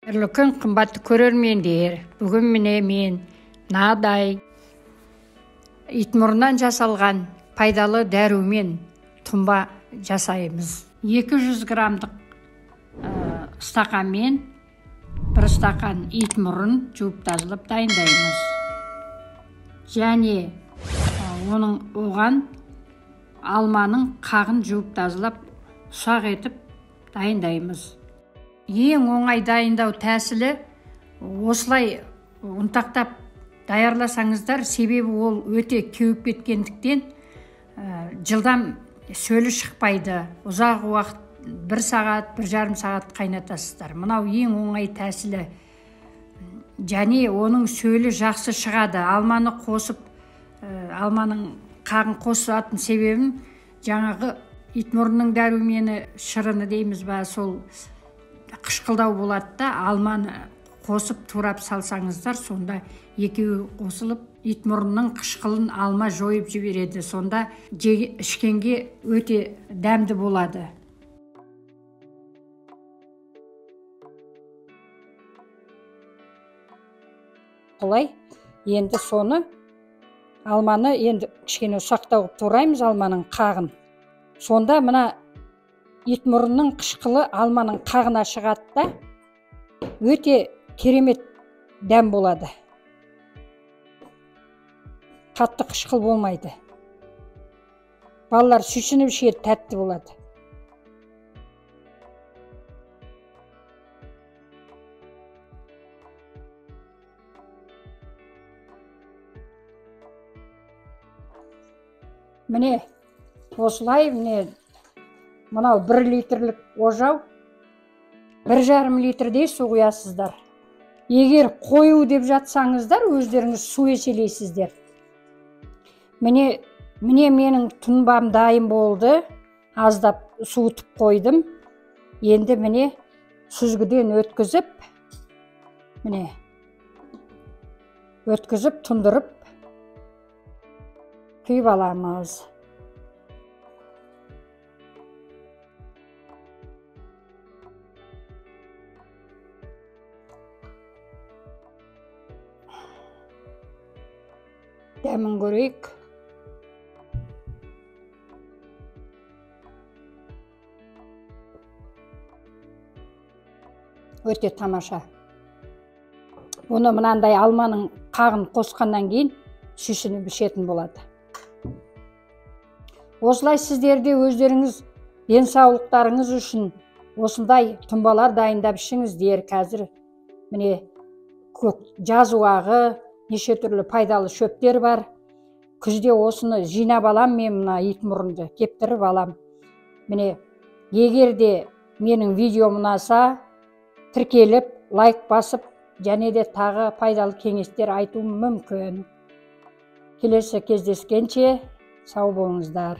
Күн қымбатты көрермендер, бүгін міне мен мынадай итмұрыннан жасалған пайдалы дәрумен тұнба жасаймыз. 200 граммдық стақанмен 1 стақан итмұрын жуып тазалап дайындаймыз. Және оған алманың қағын жуып тазалап ұсақ етіп дайындаймыз. Ең оңай дайындау тәсілі осылай ұнтақтап даярласаңыздар, себебі ол өте кеуіп кеткендіктен жылдам сөлі шықпайды. Ұзақ уақыт 1 сағат, 1,5 сағат қайнатасыздар. Мынау ең оңай тәсілі. Және оның сөлі жақсы шығады. Алманы қосып, алманың қағын қосатын себебім жаңағы итмұрынның дәрумені шырыны дейміз ба, сол қышқылдау болады да, алманы қосып турап салсаңыздар, сонда екеуі қосылып итмұрынның қышқылын алма жойып жібереді. Сонда ішкенге өте дәмді болады. Олай, енді соны алманы енді кішкене ұсақтау тураймыз, алманың қағын. Сонда мына итмұрынның қышқылы алманың қағына шығады да, өте керемет дәм болады. Қатты қышқыл болмайды. Балалар сүйсініп ішеді, тәтті болады. Міне, осылай, мынау 1 литрлік ожау, 1,5 литрдей су құясыздар. Егер қою деп жатсаңыздар, өздеріңіз су еселейсіздер. Міне менің тұнбам дайын болды. Аздап суытып қойдым. Енді міне сүзгіден өткізіп, тұндырып құйып аламыз. Дәмін көрейік. Өте тамаша. Оны мынандай алманың қағын қосқаннан кейін сүйсініп ішетін болады. Осылай сіздерде өздеріңіз денсаулықтарыңыз үшін осындай тұнбалар дайындап ішіңіздер. Қазір міне жаз уағы, неше түрлі пайдалы шөптер бар. Күзде осыны жинап алам, мен мына итмұрынды кептіріп алам. Міне, егер де менің видеом ұнаса, тіркеліп, лайк басып, және де тағы пайдалы кеңестер айтуым мүмкін. Келесі кездескенше сау болыңыздар.